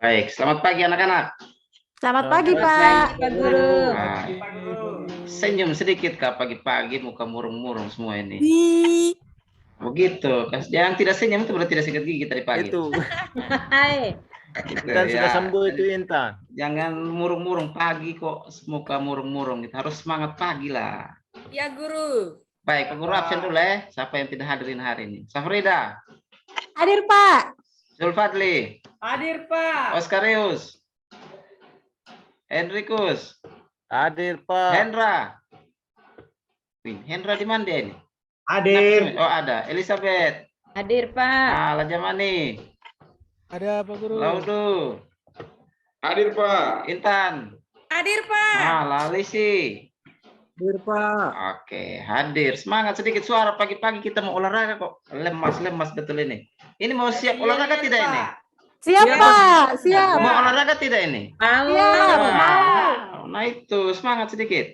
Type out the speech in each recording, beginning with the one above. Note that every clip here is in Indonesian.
Baik, selamat pagi anak-anak. Selamat pagi, Selamat Pak. pagi, Pak Guru. Nah, senyum sedikit Kak pagi-pagi muka murung-murung semua ini. Begitu, yang tidak senyum itu berarti tidak sikat gigi tadi pagi. Itu. Hai. Gitu, Intan ya. sudah sembuh itu Intan. Jangan murung-murung pagi kok, muka murung-murung. Kita harus semangat pagi lah. Ya Guru. Baik, Pak Guru absen dulu ya. Siapa yang tidak hadirin hari ini? Safrida. Hadir, Pak. Zulfadli. Hadir Pak. Oskarius. Hendrikus. Hadir Pak. Hendra. Wih, Hendra di mana dia ini? Hadir. Oh ada. Elizabeth. Hadir, Pak. Lajamani. Ada Pak Guru. Laudu. Hadir Pak. Intan. Hadir Pak. Lalisi. Hadir Pak. Oke, hadir. Semangat sedikit suara pagi-pagi kita mau olahraga kok. Lemas-lemas betul ini. Ini mau siap olahraga tidak ini? Siap, Pak. Siap. Mau olahraga tidak ini? Siap. Nah itu semangat sedikit.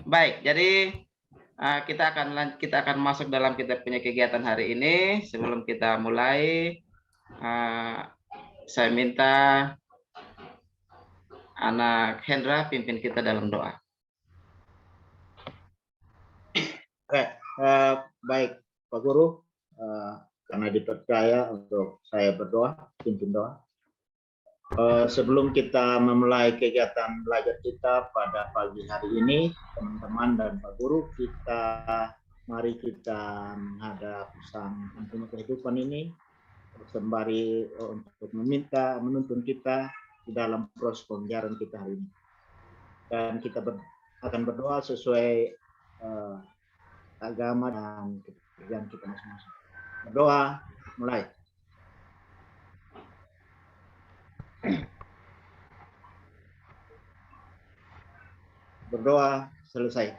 Baik, jadi kita akan masuk dalam kita punya kegiatan hari ini. Sebelum kita mulai, saya minta anak Hendra pimpin kita dalam doa. Baik Pak Guru, karena dipercaya untuk saya berdoa, pimpin doa. Sebelum kita memulai kegiatan belajar kita pada pagi hari ini, teman-teman dan Pak Guru, mari kita menghadap Sang Penghuni kehidupan ini, sembari untuk menuntun kita di dalam proses pembelajaran kita hari ini. Dan kita akan berdoa sesuai agama dan kepercayaan kita masing-masing. Berdoa, mulai. Berdoa, selesai.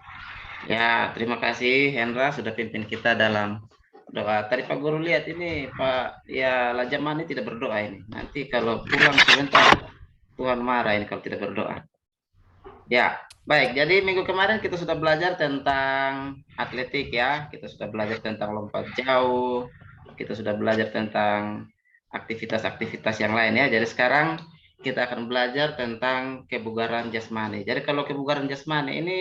Ya, terima kasih Hendra sudah pimpin kita dalam doa. Tadi Pak Guru lihat ini Pak, ya Lajamani tidak berdoa ini. Nanti kalau pulang sebentar Tuhan marah ini kalau tidak berdoa. Ya, baik. Jadi minggu kemarin kita sudah belajar tentang atletik ya. Kita sudah belajar tentang lompat jauh. Kita sudah belajar tentang aktivitas-aktivitas yang lain ya. Jadi sekarang kita akan belajar tentang kebugaran jasmani. Jadi kalau kebugaran jasmani ini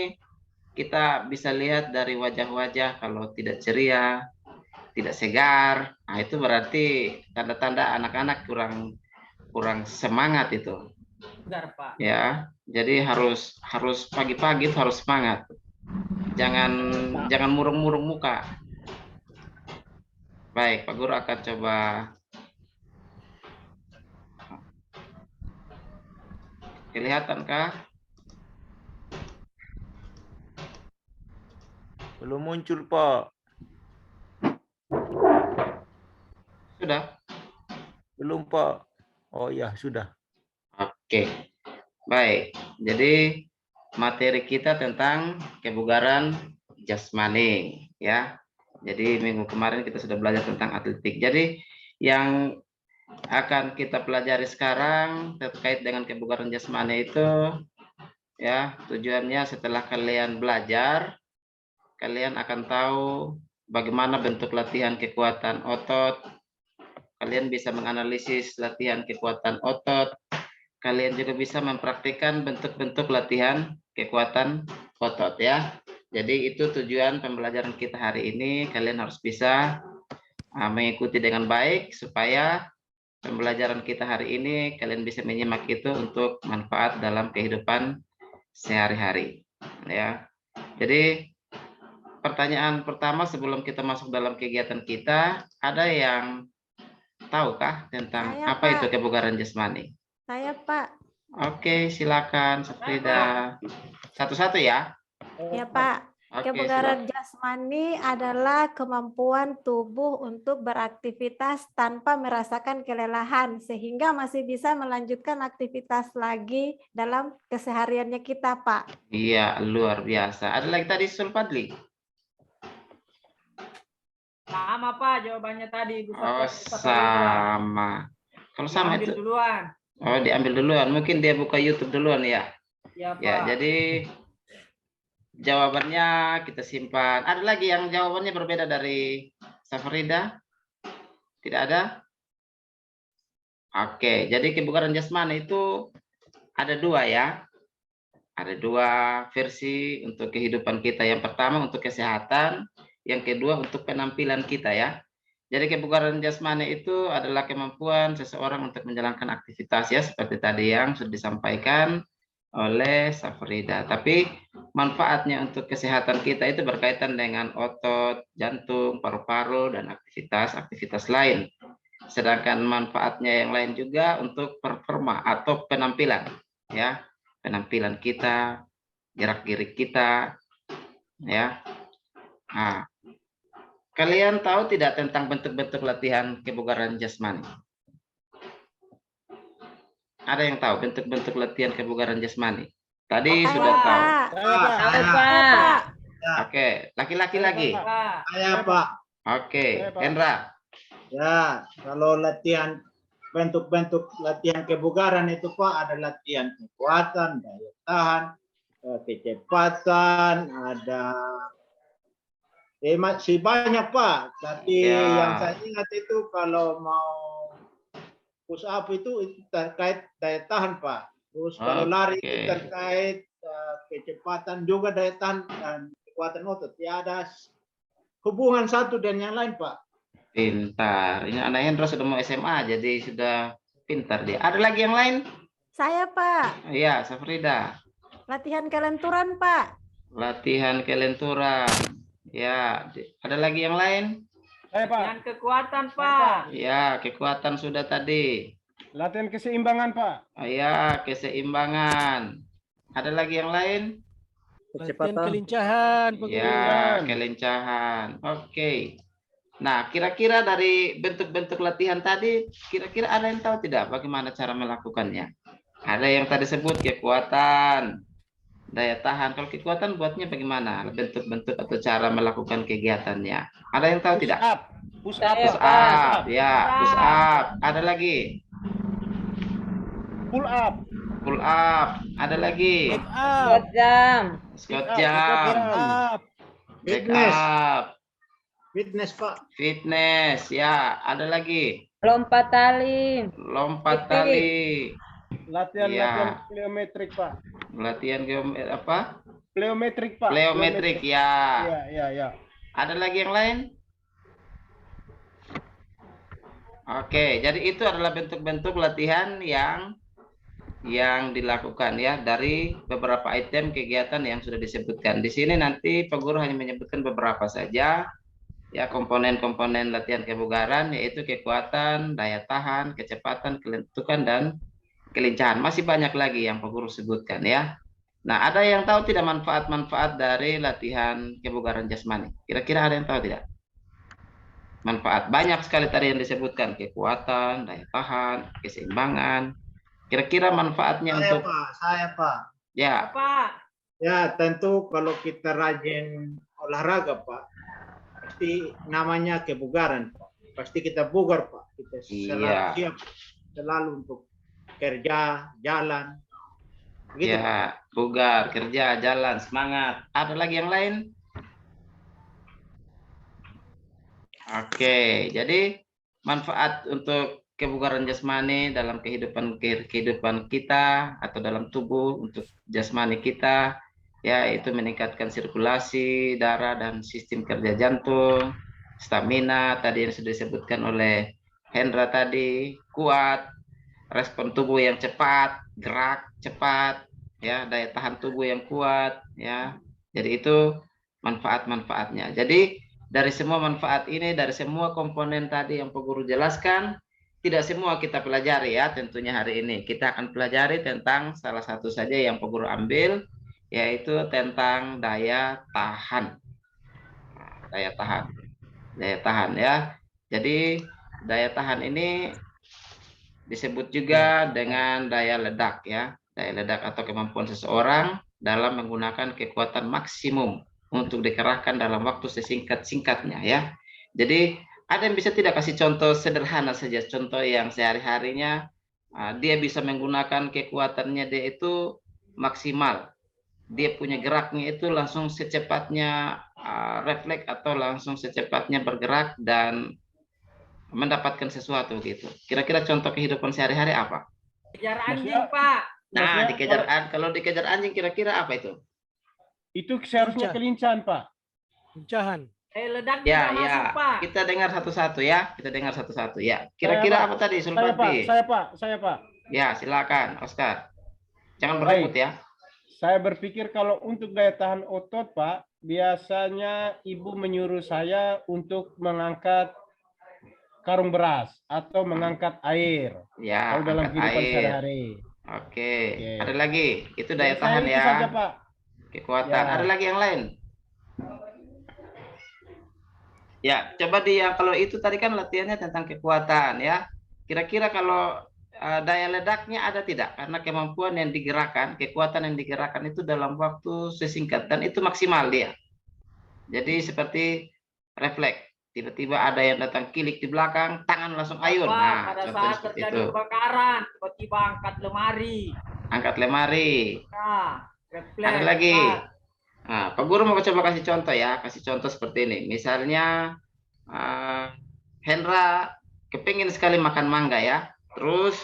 kita bisa lihat dari wajah-wajah kalau tidak ceria, tidak segar. Nah, itu berarti tanda-tanda anak-anak kurang semangat itu. Benar Pak. Ya, jadi harus pagi-pagi harus semangat. Jangan murung-murung muka. Baik, Pak Guru akan coba kelihatankah? Belum muncul Pak. Sudah? Belum Pak. Oh ya sudah. Oke. Baik. Jadi materi kita tentang kebugaran jasmani ya. Jadi minggu kemarin kita sudah belajar tentang atletik. Jadi yang akan kita pelajari sekarang terkait dengan kebugaran jasmani itu ya, tujuannya setelah kalian belajar, kalian akan tahu bagaimana bentuk latihan kekuatan otot. Kalian bisa menganalisis latihan kekuatan otot. Kalian juga bisa mempraktikkan bentuk-bentuk latihan kekuatan otot ya. Jadi itu tujuan pembelajaran kita hari ini. Kalian harus bisa mengikuti dengan baik supaya pembelajaran kita hari ini kalian bisa menyimak itu untuk manfaat dalam kehidupan sehari-hari ya. Jadi pertanyaan pertama sebelum kita masuk dalam kegiatan kita, ada yang tahukah tentang Saya, apa Pak. itu kebugaran jasmani? Saya, Pak. Oke, silakan Safrida. Satu-satu ya. Ya, Pak. Oke, Kebugaran jasmani adalah kemampuan tubuh untuk beraktivitas tanpa merasakan kelelahan, sehingga masih bisa melanjutkan aktivitas lagi dalam kesehariannya kita, Pak. Iya, luar biasa. Ada lagi tadi Sulfadli. Sama Pak jawabannya tadi. Oh, sama. Kalau sama Ambil itu, duluan. oh diambil duluan. Mungkin dia buka YouTube duluan ya. Ya Pak. Ya, jadi jawabannya kita simpan. Ada lagi yang jawabannya berbeda dari Safrida? Tidak ada? Oke, jadi kebugaran jasmani itu ada dua ya. Ada dua versi untuk kehidupan kita. Yang pertama untuk kesehatan, yang kedua untuk penampilan kita ya. Jadi kebugaran jasmani itu adalah kemampuan seseorang untuk menjalankan aktivitas ya, seperti tadi yang sudah disampaikan oleh Safrida. Tapi manfaatnya untuk kesehatan kita itu berkaitan dengan otot, jantung, paru-paru, dan aktivitas-aktivitas lain. Sedangkan manfaatnya yang lain juga untuk performa atau penampilan ya. Penampilan kita, gerak-gerik kita, ya. Nah, kalian tahu tidak tentang bentuk-bentuk latihan kebugaran jasmani? Ada yang tahu bentuk-bentuk latihan kebugaran jasmani? Tadi sudah tahu. Tahu, Pak. Oke, laki-laki lagi. Pak. Saya Pak. Oke, Hendra. Ya, kalau latihan bentuk-bentuk latihan kebugaran itu Pak ada latihan kekuatan, daya tahan, kecepatan, ada masih banyak Pak. Tapi Ya. yang saya ingat itu kalau mau push up itu terkait daya tahan Pak. Terus kalau lari itu Oke. terkait kecepatan juga daya tahan dan kekuatan otot. Ya ada hubungan satu dan yang lain Pak. Pintar. Ini anak Hendra sudah mau SMA, jadi sudah pintar dia. Ada lagi yang lain? Saya, Pak. Iya, Safrida. Latihan kelenturan, Pak. Latihan kelenturan. Ya, ada lagi yang lain? Latihan kekuatan, Pak. Ya, kekuatan sudah tadi. Latihan keseimbangan, Pak. Ya, keseimbangan. Ada lagi yang lain? Latihan kelincahan, Ya, kelincahan. Oke. Nah, kira-kira dari bentuk-bentuk latihan tadi, kira-kira ada yang tahu tidak bagaimana cara melakukannya? Ada yang tadi sebut kekuatan, daya tahan. Kalau kekuatan buatnya bagaimana? Bentuk-bentuk atau cara melakukan kegiatannya. Ada yang tahu tidak? Push up. Push up, ya, push up. Ada lagi? Pull up. Pull up. Ada lagi? Squat jam. Squat jump. Back Fitness. up. Fitness Pak. Fitness, ya. Ada lagi? Lompat tali. Lompat tali. Latihan pliometrik, Pak. Latihan apa? Pliometrik, Pak. Pliometrik, ya. Ya. Ada lagi yang lain? Oke, jadi itu adalah bentuk-bentuk latihan yang dilakukan ya dari beberapa item kegiatan yang sudah disebutkan. Di sini nanti Pak Guru hanya menyebutkan beberapa saja ya komponen-komponen latihan kebugaran, yaitu kekuatan, daya tahan, kecepatan, kelentukan, dan kelincahan. Masih banyak lagi yang Pak Guru sebutkan ya. Nah, ada yang tahu tidak manfaat-manfaat dari latihan kebugaran jasmani? Kira-kira ada yang tahu tidak? Manfaat banyak sekali tadi yang disebutkan, kekuatan, daya tahan, keseimbangan. Kira-kira manfaatnya untuk Saya Pak. ya, Pak. Ya tentu kalau kita rajin olahraga Pak, pasti namanya kebugaran Pak. Pasti kita bugar Pak. Kita selalu siap selalu untuk kerja, jalan. Begitu. ya, bugar, kerja, jalan, semangat. Ada lagi yang lain? Oke, jadi manfaat untuk kebugaran jasmani dalam kehidupan kita atau dalam tubuh untuk jasmani kita, yaitu meningkatkan sirkulasi darah dan sistem kerja jantung, stamina tadi yang sudah disebutkan oleh Hendra tadi, kuat, respon tubuh yang cepat, gerak cepat, ya, daya tahan tubuh yang kuat, ya. Jadi itu manfaat-manfaatnya. Jadi dari semua manfaat ini, dari semua komponen tadi yang Pak Guru jelaskan, tidak semua kita pelajari ya tentunya hari ini. Kita akan pelajari tentang salah satu saja yang Pak Guru ambil, yaitu tentang daya tahan. Daya tahan ya. Jadi daya tahan ini disebut juga dengan daya ledak ya. Daya ledak atau kemampuan seseorang dalam menggunakan kekuatan maksimum untuk dikerahkan dalam waktu sesingkat-singkatnya ya. Jadi ada yang bisa tidak kasih contoh sederhana saja, contoh yang sehari-harinya dia bisa menggunakan kekuatannya dia itu maksimal. Dia punya geraknya itu langsung secepatnya refleks atau langsung secepatnya bergerak dan mendapatkan sesuatu gitu. Kira-kira contoh kehidupan sehari-hari apa? Kejar anjing, Pak. Nah, Maksudnya dikejar kalau dikejar anjing kira-kira apa itu? itu seharusnya kelincahan, Pak. Ledak Ya, juga ya. masuk, Pak. Kita dengar satu-satu ya. Kita dengar satu-satu ya. Saya, Kira-kira Pak. apa tadi, Saya, Pak. Sulfati? Saya, Pak. Ya, silakan, Oscar. Jangan Baik. berebut ya. Saya berpikir kalau untuk daya tahan otot, Pak, biasanya ibu menyuruh saya untuk mengangkat karung beras atau mengangkat air. Ya, Kalau dalam angkat kehidupan air. sehari-hari. Oke. Oke. Ada lagi. Itu daya Saya tahan itu ya. saja, Pak. Kekuatan. Ya. Ada lagi yang lain? Ya, coba dia kalau itu tadi kan latihannya tentang kekuatan ya. Kira-kira kalau daya ledaknya ada tidak? Karena kemampuan yang digerakkan, kekuatan yang digerakkan itu dalam waktu sesingkat dan itu maksimal dia. Jadi seperti refleks. Tiba-tiba ada yang datang kilik di belakang, tangan langsung ayun. Pak, Nah, pada contohnya saat seperti terjadi itu. kebakaran, tiba-tiba angkat lemari. Angkat lemari. Nah, refleks. Ada lagi. Pak. Nah, Pak Guru mau coba kasih contoh ya, kasih contoh seperti ini. Misalnya Hendra kepingin sekali makan mangga ya. Terus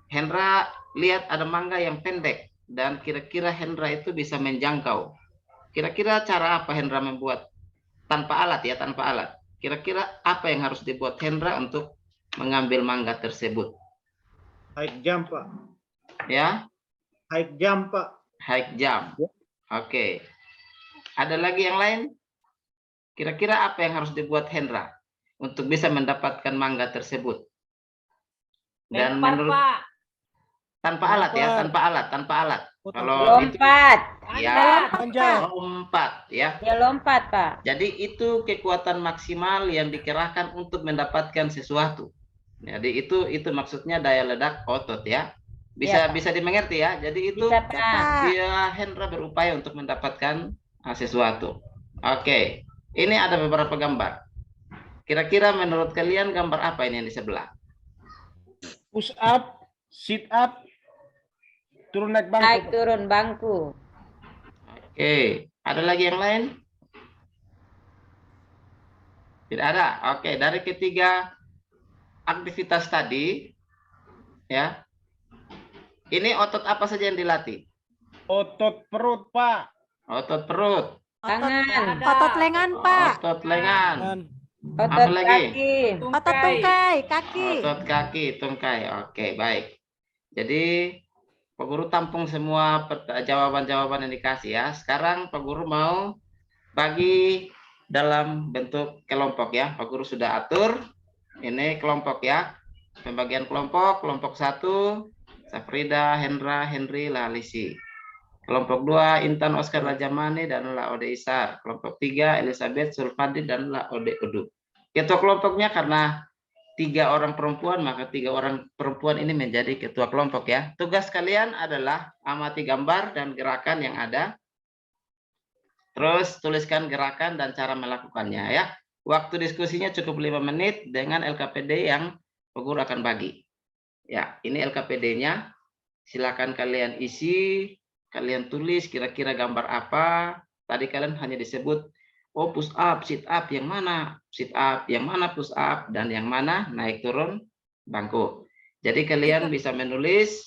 Hendra lihat ada mangga yang pendek dan kira-kira Hendra itu bisa menjangkau. Kira-kira cara apa Hendra membuat tanpa alat ya, tanpa alat. Kira-kira apa yang harus dibuat Hendra untuk mengambil mangga tersebut? High jump, Pak. Ya, High jump, Pak. high jump. Oke. Ada lagi yang lain? Kira-kira apa yang harus dibuat Hendra untuk bisa mendapatkan mangga tersebut? Dan Lempar, menurut Pak. tanpa alat ya, tanpa alat. Kalau itu Lompat. ya, Lompat. lompat ya. Dia lompat, Pak. Jadi itu kekuatan maksimal yang dikerahkan untuk mendapatkan sesuatu. Jadi itu maksudnya daya ledak otot ya. Bisa Iya, Pak. bisa dimengerti ya. Jadi itu Bisa, Pak. dia Hendra berupaya untuk mendapatkan sesuatu. Oke. Ini ada beberapa gambar. Kira-kira menurut kalian gambar apa ini yang di sebelah? Push up, sit up, turun naik bangku. Naik Pak. turun bangku. Oke. Ada lagi yang lain? Tidak ada. Oke, dari ketiga aktivitas tadi ya. Ini otot apa saja yang dilatih? Otot perut, Pak. Otot perut, Tangan. Otot lengan, Pak. otot lengan, Otot Apa lagi? kaki. Otot tungkai, kaki. otot kaki, tungkai. Oke, baik. Jadi Pak Guru tampung semua jawaban-jawaban yang dikasih ya. Sekarang Pak Guru mau bagi dalam bentuk kelompok ya. Pak Guru sudah atur. Ini kelompok ya. Pembagian kelompok, kelompok 1 Safrida, Hendra, Henry, Lalisi. Kelompok 2 Intan, Oscar, Rajamani, dan Laode Isar. Kelompok 3 Elizabeth, Sulfadi, dan Laode Udu. Ketua kelompoknya karena 3 orang perempuan, maka 3 orang perempuan ini menjadi ketua kelompok ya. Tugas kalian adalah amati gambar dan gerakan yang ada. Terus tuliskan gerakan dan cara melakukannya ya. Waktu diskusinya cukup 5 menit dengan LKPD yang Pak Guru akan bagi. Ya, ini LKPD-nya. Silakan kalian isi, kalian tulis kira-kira gambar apa. Tadi kalian hanya disebut, oh push up, sit up, yang mana sit up, yang mana push up, dan yang mana naik turun bangku. Jadi kalian bisa menulis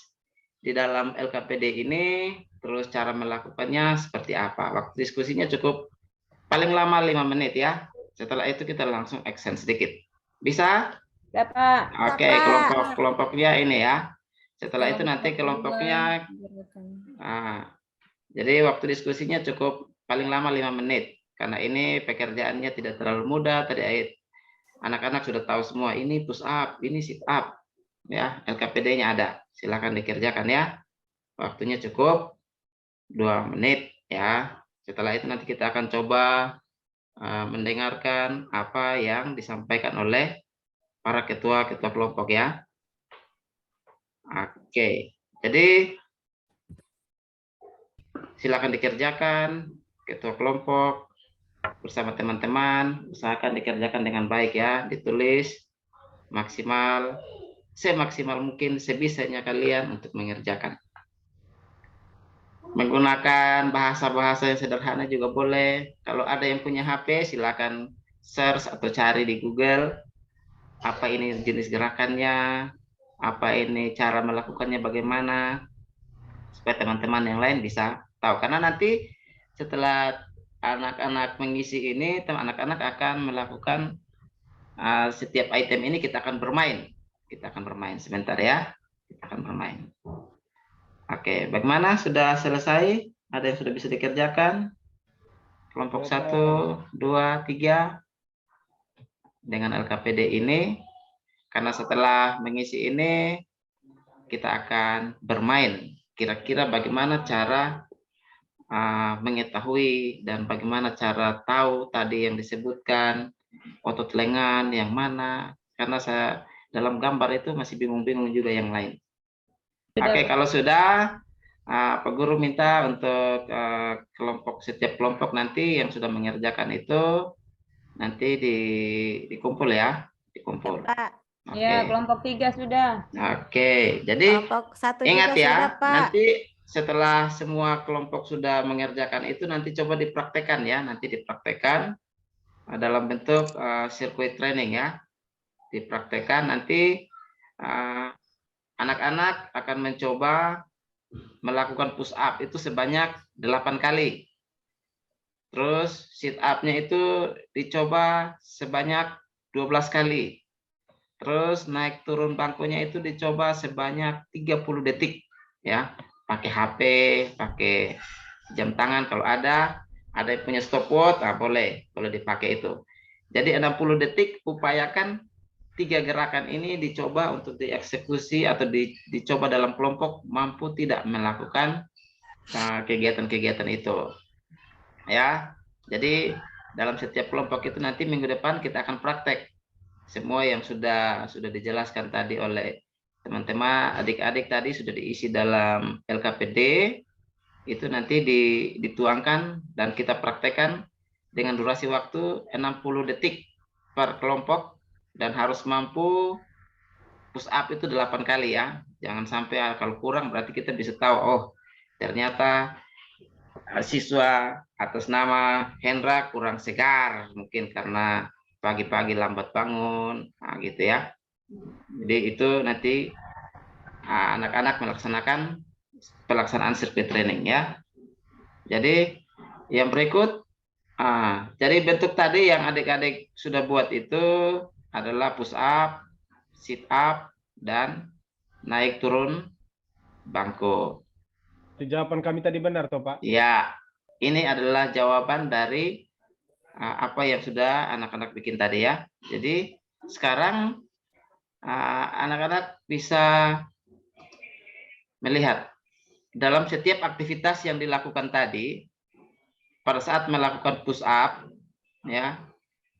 di dalam LKPD ini, terus cara melakukannya seperti apa. Waktu diskusinya cukup paling lama 5 menit ya. Setelah itu kita langsung action sedikit. Bisa? Ya, Pak. Oke, kelompoknya ini ya. Setelah itu nanti kelompoknya, jadi waktu diskusinya cukup paling lama 5 menit. Karena ini pekerjaannya tidak terlalu mudah. Tadi anak-anak sudah tahu semua. Ini push up, ini sit up. Ya, LKPD-nya ada. Silakan dikerjakan ya. Waktunya cukup 2 menit ya. Setelah itu nanti kita akan coba mendengarkan apa yang disampaikan oleh para ketua-ketua kelompok ya. Oke, jadi silakan dikerjakan ketua kelompok bersama teman-teman. Usahakan dikerjakan dengan baik ya, ditulis maksimal, semaksimal mungkin, sebisanya kalian untuk mengerjakan. Menggunakan bahasa-bahasa yang sederhana juga boleh. Kalau ada yang punya HP, silakan search atau cari di Google. apa ini jenis gerakannya, apa ini cara melakukannya bagaimana, supaya teman-teman yang lain bisa tahu. Karena nanti setelah anak-anak mengisi ini, anak-anak akan melakukan setiap item ini kita akan bermain. Kita akan bermain sebentar ya. Kita akan bermain. Oke, bagaimana? Sudah selesai? Ada yang sudah bisa dikerjakan? Kelompok 1, 2, 3 dengan LKPD ini. Karena setelah mengisi ini kita akan bermain. Kira-kira bagaimana cara mengetahui dan bagaimana cara tahu tadi yang disebutkan otot lengan yang mana, karena saya dalam gambar itu masih bingung-bingung juga yang lain. Oke, kalau sudah Pak Guru minta untuk setiap kelompok nanti yang sudah mengerjakan itu nanti dikumpul ya, dikumpul. Pak. Oke. Ya, kelompok 3 sudah. Oke, jadi Kelompok 1 ingat juga ya, sudah, Pak. nanti setelah semua kelompok sudah mengerjakan itu nanti coba dipraktekkan ya, nanti dipraktekkan dalam bentuk sirkuit training ya, dipraktekkan nanti anak-anak akan mencoba melakukan push up itu sebanyak 8 kali, terus sit up-nya itu dicoba sebanyak 12 kali, terus naik turun bangkunya itu dicoba sebanyak 30 detik ya. Pakai HP, pakai jam tangan kalau ada yang punya stopwatch, boleh dipakai itu. Jadi 60 detik upayakan 3 gerakan ini dicoba untuk dieksekusi atau dicoba dalam kelompok mampu tidak melakukan kegiatan-kegiatan itu. Ya. Jadi dalam setiap kelompok itu nanti minggu depan kita akan praktek semua yang sudah dijelaskan tadi oleh teman-teman, adik-adik tadi sudah diisi dalam LKPD, itu nanti dituangkan dan kita praktekkan dengan durasi waktu 60 detik per kelompok dan harus mampu push up itu 8 kali ya. Jangan sampai kalau kurang berarti kita bisa tahu, oh ternyata siswa atas nama Hendra kurang segar, mungkin karena pagi-pagi lambat bangun, gitu ya. Jadi itu nanti anak-anak melaksanakan pelaksanaan sirkuit training ya. Jadi yang berikut, jadi bentuk tadi yang adik-adik sudah buat itu adalah push up, sit up, dan naik turun bangku. Itu jawaban kami tadi benar toh, Pak? Ya, ini adalah jawaban dari apa yang sudah anak-anak bikin tadi ya. Jadi sekarang anak-anak bisa melihat dalam setiap aktivitas yang dilakukan tadi, pada saat melakukan push up, ya,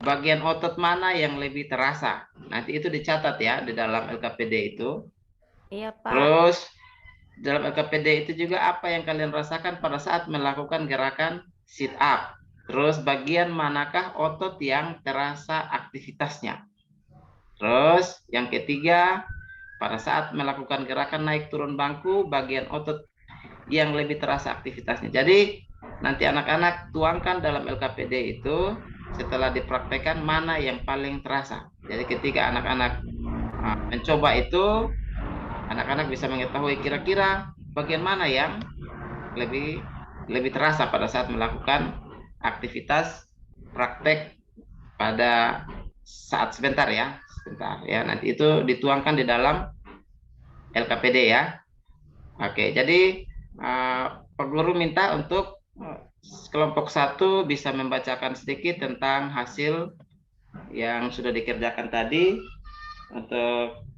bagian otot mana yang lebih terasa. Nanti itu dicatat ya di dalam LKPD itu. Iya, Pak. Terus dalam LKPD itu juga apa yang kalian rasakan pada saat melakukan gerakan sit up. Terus bagian manakah otot yang terasa aktivitasnya. Terus yang ketiga, pada saat melakukan gerakan naik turun bangku, bagian otot yang lebih terasa aktivitasnya. Jadi nanti anak-anak tuangkan dalam LKPD itu setelah dipraktekkan mana yang paling terasa. Jadi ketika anak-anak mencoba itu, anak-anak bisa mengetahui kira-kira bagian mana yang lebih terasa pada saat melakukan aktivitas praktek pada saat sebentar ya. Nanti itu dituangkan di dalam LKPD ya. Oke, jadi Pak Guru minta untuk kelompok 1 bisa membacakan sedikit tentang hasil yang sudah dikerjakan tadi. Untuk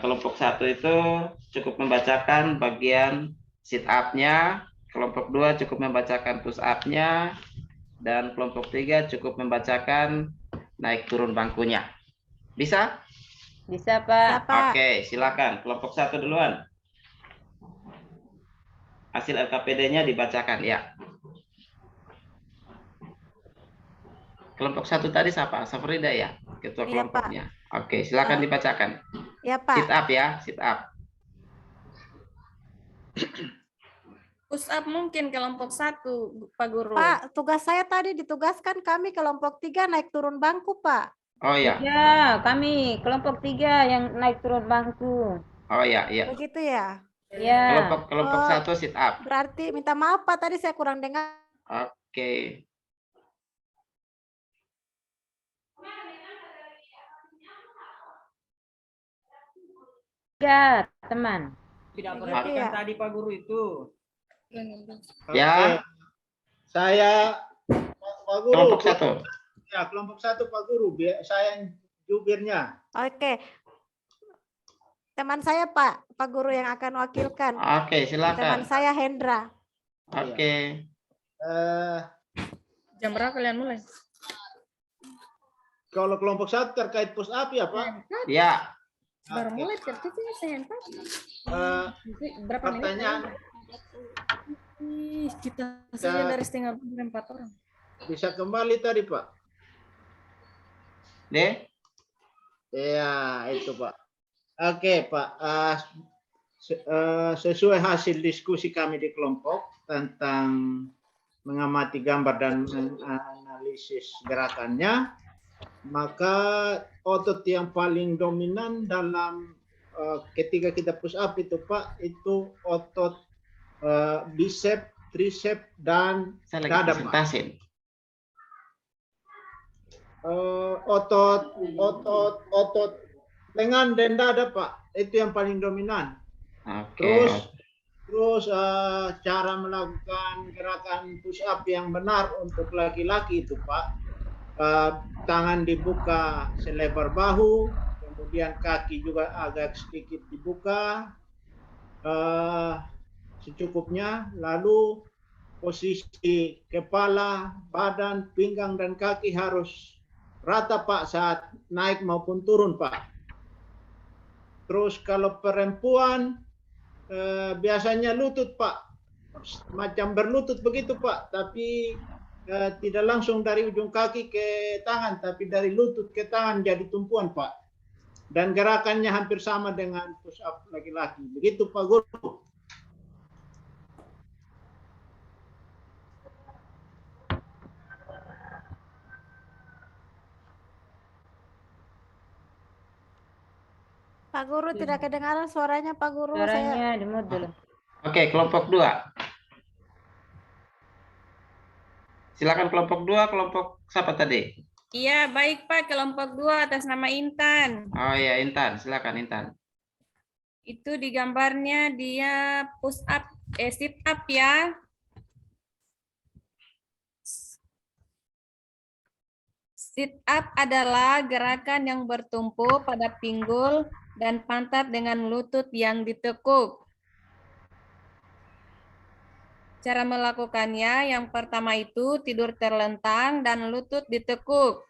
kelompok 1 itu cukup membacakan bagian sit up-nya, kelompok 2 cukup membacakan push up-nya, dan kelompok 3 cukup membacakan naik turun bangkunya. Bisa? Bisa, Pak. Oke, silakan. Kelompok 1 duluan. Hasil LKPD-nya dibacakan ya. Kelompok 1 tadi siapa? Safrida ya, ketua Iya, kelompoknya. Oke, silakan dibacakan. Ya, Pak. Sit up ya, sit up. Push up mungkin kelompok 1, Pak Guru. Pak, tugas saya tadi ditugaskan kami kelompok 3 naik turun bangku, Pak. Oh ya, Ya, kami kelompok 3 yang naik turun bangku. oh ya, ya. Begitu ya. Ya, Kelompok Oh, 1 sit up. berarti minta maaf Pak, tadi saya kurang dengar. Oke. ya teman. Tidak Begitu perhatikan ya. tadi Pak Guru itu. Ya. Oke. Saya Pak Guru. Kelompok 1. Ya, kelompok 1 Pak Guru. Saya yang jubirnya. Oke. Teman saya Pak Guru yang akan wakilkan. Oke, Teman silakan. saya Hendra. Oke. Jam berapa kalian mulai? Kalau kelompok 1 terkait push up ya Pak? Ya. Baru Oke. mulai tertibnya saya Berapa menit? Pertanyaan Ih, kita saja dari setengah 4 orang. bisa kembali tadi Pak? Deh. Ya, itu Pak. Oke Pak, sesuai hasil diskusi kami di kelompok tentang mengamati gambar dan menganalisis gerakannya, maka otot yang paling dominan dalam ketika kita push up itu Pak, itu otot bicep, tricep, dan Saya lagi dada Pak. presentasi. Otot lengan dan dada Pak, itu yang paling dominan. Oke. Terus cara melakukan gerakan push up yang benar untuk laki-laki itu Pak, tangan dibuka selebar bahu, kemudian kaki juga agak sedikit dibuka secukupnya, lalu posisi kepala, badan, pinggang, dan kaki harus rata Pak saat naik maupun turun Pak. Terus kalau perempuan biasanya lutut Pak, macam berlutut begitu Pak, tapi tidak langsung dari ujung kaki ke tangan, tapi dari lutut ke tangan jadi tumpuan Pak. Dan gerakannya hampir sama dengan push up laki-laki. Begitu Pak Guru. Pak Guru tidak kedengaran suaranya Pak Guru. Suaranya di-mute dulu. Oke, kelompok 2. Silakan kelompok 2, kelompok siapa tadi? Iya, baik Pak, kelompok 2 atas nama Intan. Oh ya, Intan, silakan Intan. Itu di gambarnya dia push up, sit up ya. Sit up adalah gerakan yang bertumpu pada pinggul dan pantat dengan lutut yang ditekuk. Cara melakukannya yang pertama itu tidur terlentang dan lutut ditekuk.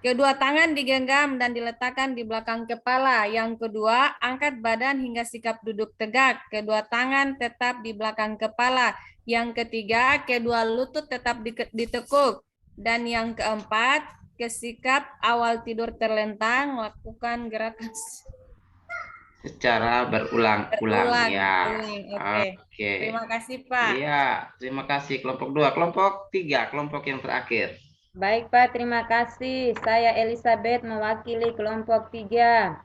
Kedua tangan digenggam dan diletakkan di belakang kepala. Yang kedua, angkat badan hingga sikap duduk tegak. Kedua tangan tetap di belakang kepala. Yang ketiga, kedua lutut tetap ditekuk. Dan yang keempat, kesikap awal tidur terlentang, lakukan gerakan Secara berulang-ulang ya. Oke. Oke. Terima kasih Pak. Iya, terima kasih kelompok 2. Kelompok 3, kelompok yang terakhir. Baik Pak, terima kasih. Saya Elizabeth mewakili kelompok 3.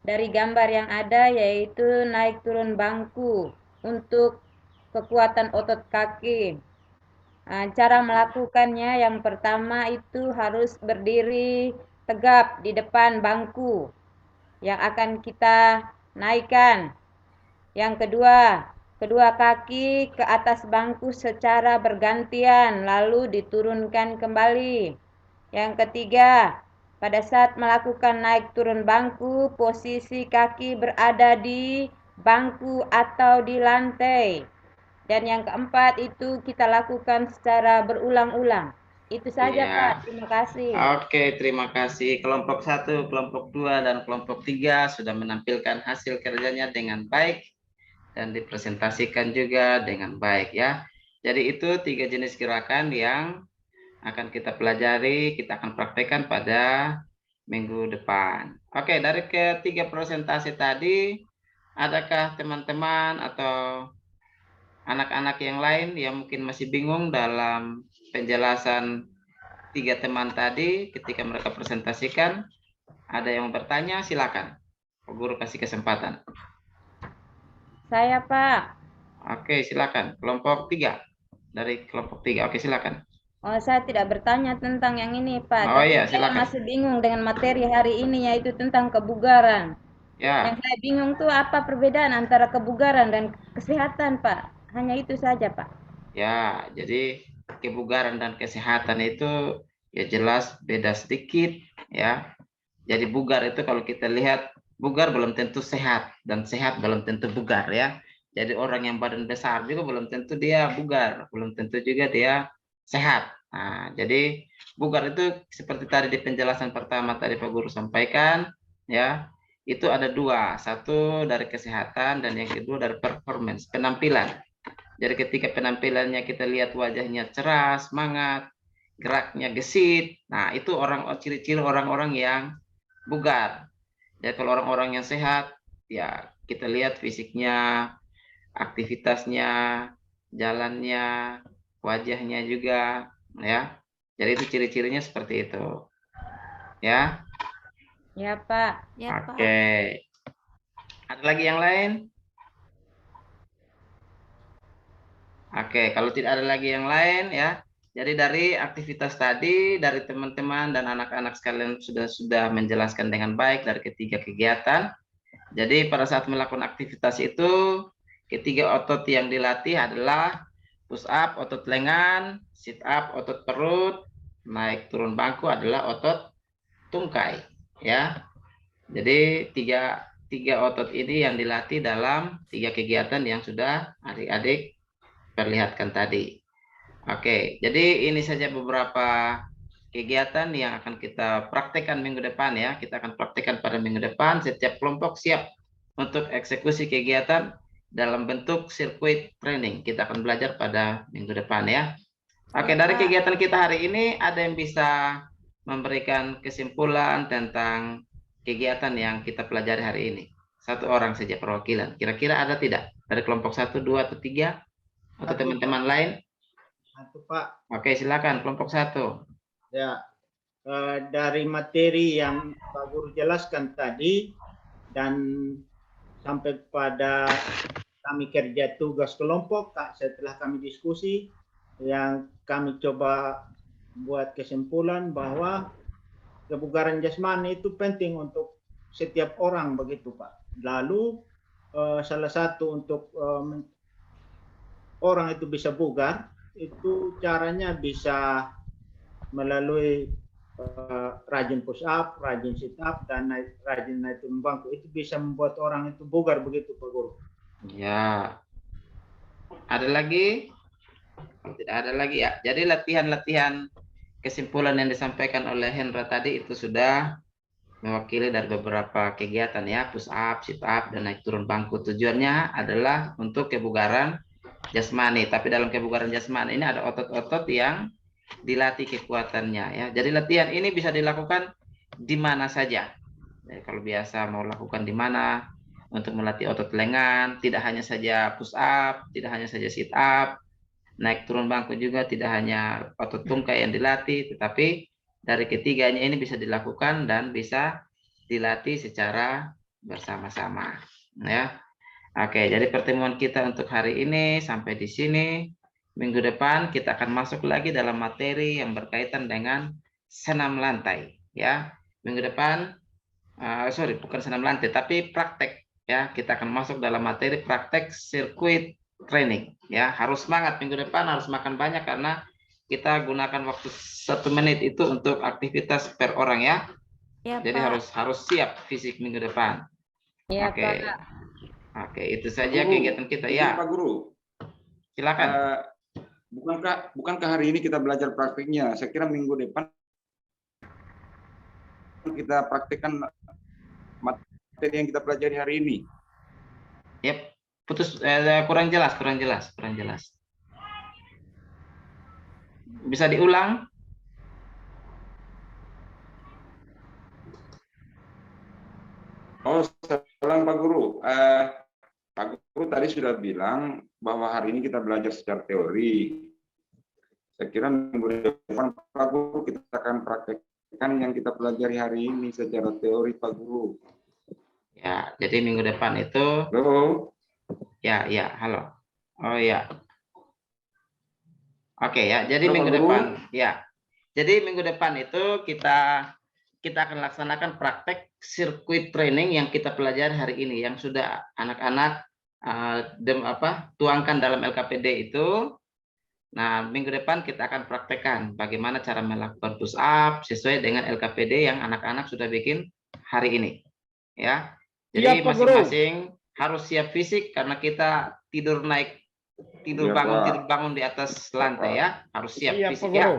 Dari gambar yang ada yaitu naik turun bangku untuk kekuatan otot kaki. Cara melakukannya yang pertama itu harus berdiri tegap di depan bangku yang akan kita naikkan. Yang kedua, kedua kaki ke atas bangku secara bergantian lalu diturunkan kembali. Yang ketiga, pada saat melakukan naik turun bangku, posisi kaki berada di bangku atau di lantai. Dan yang keempat itu kita lakukan secara berulang-ulang. Itu saja Ya. Pak, terima kasih. Oke, terima kasih. Kelompok 1, kelompok 2, dan kelompok 3 sudah menampilkan hasil kerjanya dengan baik dan dipresentasikan juga dengan baik ya. Jadi itu 3 jenis gerakan yang akan kita pelajari, kita akan praktekkan pada minggu depan. Oke, dari ketiga presentasi tadi, adakah teman-teman atau anak-anak yang lain yang mungkin masih bingung dalam penjelasan tiga teman tadi ketika mereka presentasikan, ada yang bertanya, silakan. Pak Guru kasih kesempatan. Saya, Pak. Oke, silakan. Kelompok 3. Dari kelompok 3. Oke, silakan. Oh, saya tidak bertanya tentang yang ini, Pak. Oh Tapi iya, saya silakan. masih bingung dengan materi hari ini, yaitu tentang kebugaran. Ya, Yang saya bingung tuh apa perbedaan antara kebugaran dan kesehatan, Pak. Hanya itu saja, Pak. ya. Jadi kebugaran dan kesehatan itu ya jelas beda sedikit, ya. Jadi bugar itu kalau kita lihat, bugar belum tentu sehat dan sehat belum tentu bugar, ya. Jadi orang yang badan besar juga belum tentu dia bugar, belum tentu juga dia sehat. Nah, jadi bugar itu seperti tadi di penjelasan pertama tadi Pak Guru sampaikan, ya, itu ada dua, satu dari kesehatan dan yang kedua dari performance, penampilan. Jadi ketika penampilannya kita lihat wajahnya cerah, semangat, geraknya gesit, nah itu ciri-ciri orang-orang yang bugar. Jadi kalau orang-orang yang sehat, ya kita lihat fisiknya, aktivitasnya, jalannya, wajahnya juga, ya. Jadi itu ciri-cirinya seperti itu, ya. Ya, Pak. Ya, Pak. Oke. Ada lagi yang lain? Oke, kalau tidak ada lagi yang lain, ya. Jadi dari aktivitas tadi, dari teman-teman dan anak-anak sekalian sudah menjelaskan dengan baik dari ketiga kegiatan. Jadi pada saat melakukan aktivitas itu, ketiga otot yang dilatih adalah push up, otot lengan, sit up, otot perut, naik turun bangku adalah otot tungkai, ya. Jadi tiga otot ini yang dilatih dalam tiga kegiatan yang sudah adik-adik perlihatkan tadi. Oke, jadi ini saja beberapa kegiatan yang akan kita praktekkan minggu depan, ya. Kita akan praktekkan pada minggu depan. Setiap kelompok siap untuk eksekusi kegiatan dalam bentuk sirkuit training. Kita akan belajar pada minggu depan, ya. Oke, Ya, dari Pak. kegiatan kita hari ini ada yang bisa memberikan kesimpulan tentang kegiatan yang kita pelajari hari ini. Satu orang saja perwakilan. Kira-kira ada tidak? Dari kelompok 1, 2, atau 3? Atau Satu, teman-teman Pak. lain? Satu, Pak. Oke, silakan kelompok 1. Ya, dari materi yang Pak Guru jelaskan tadi dan sampai pada kami kerja tugas kelompok, setelah kami diskusi, yang kami coba buat kesimpulan bahwa kebugaran jasmani itu penting untuk setiap orang begitu, Pak. Lalu salah satu untuk orang itu bisa bugar, itu caranya bisa melalui rajin push up, rajin sit up, dan rajin naik turun bangku. Itu bisa membuat orang itu bugar begitu, Pak Guru. Ya. Ada lagi? Tidak ada lagi, ya. Jadi latihan-latihan kesimpulan yang disampaikan oleh Hendra tadi itu sudah mewakili dari beberapa kegiatan, ya, push up, sit up, dan naik turun bangku. Tujuannya adalah untuk kebugaran jasmani. Tapi dalam kebugaran jasmani ini ada otot-otot yang dilatih kekuatannya, ya. Jadi latihan ini bisa dilakukan di mana saja. Jadi, kalau biasa mau lakukan di mana untuk melatih otot lengan, tidak hanya saja push up, tidak hanya saja sit up, naik turun bangku juga tidak hanya otot tungkai yang dilatih, tetapi dari ketiganya ini bisa dilakukan dan bisa dilatih secara bersama-sama, ya. Oke, jadi pertemuan kita untuk hari ini sampai di sini. Minggu depan kita akan masuk lagi dalam materi yang berkaitan dengan senam lantai, ya. Minggu depan, bukan senam lantai, tapi praktek, ya. Kita akan masuk dalam materi praktek sirkuit training, ya. Harus semangat minggu depan, harus makan banyak karena kita gunakan waktu 1 menit itu untuk aktivitas per orang, ya. Ya, Jadi Pak. harus siap fisik minggu depan. Ya, Oke. Pak. Oke, itu saja Guru, kegiatan kita, ya. Pak Guru, Silakan. bukankah hari ini kita belajar praktiknya? Saya kira minggu depan kita praktekkan materi yang kita pelajari hari ini. Yep. Kurang jelas. Bisa diulang? Oh, salam Pak Guru. Pak Guru tadi sudah bilang bahwa hari ini kita belajar secara teori. Saya kira minggu depan depan Pak Guru kita akan praktekkan yang kita pelajari hari ini secara teori Pak Guru. Ya, jadi minggu depan itu Halo. ya, halo. Oh ya. Oke ya, jadi Halo, minggu Pak Guru. depan ya. Jadi minggu depan itu kita akan laksanakan praktek sirkuit training yang kita pelajari hari ini yang sudah anak-anak tuangkan dalam LKPD itu. Nah, minggu depan kita akan praktekkan bagaimana cara melakukan push up sesuai dengan LKPD yang anak-anak sudah bikin hari ini. Ya. Jadi Siap, Pak Guru. masing-masing harus siap fisik karena kita tidur Iya, Pak. bangun di atas lantai ya. Harus siap Siap, Pak fisik Guru. ya.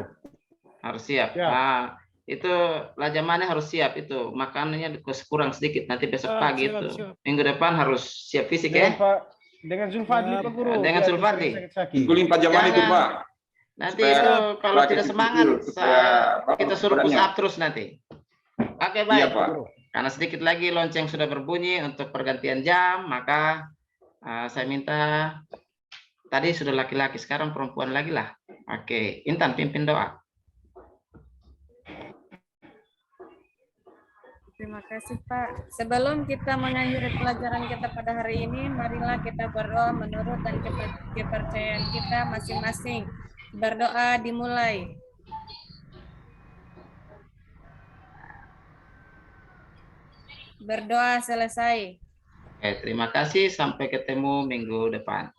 Harus siap. Siap. Nah, itu lajamannya harus siap itu. Makanannya kurang sedikit nanti besok pagi itu. Minggu depan harus siap fisik ya. Dengan Zulfadli, Pak Guru. Dengan biar Zulfadli. tidak sakit-sakit. Minggu 4 jaman itu Jangan. Pak. Nanti Supaya itu kalau laki tidak kecil, semangat supaya kita suruh push badannya. up terus nanti. Oke, Iya baik. Pak. Karena sedikit lagi lonceng sudah berbunyi untuk pergantian jam, maka saya minta tadi sudah laki-laki, sekarang perempuan lagi lah. Oke, Intan pimpin doa. Terima kasih Pak. Sebelum kita mengakhiri pelajaran kita pada hari ini, marilah kita berdoa menurut dan kepercayaan kita masing-masing. Berdoa dimulai. Berdoa selesai. Oke, terima kasih. Sampai ketemu minggu depan.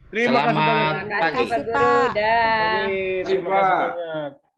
Terima kasih Selamat banyak. Terima kasih pagi. Pak Guru. Dah. Terima kasih banyak.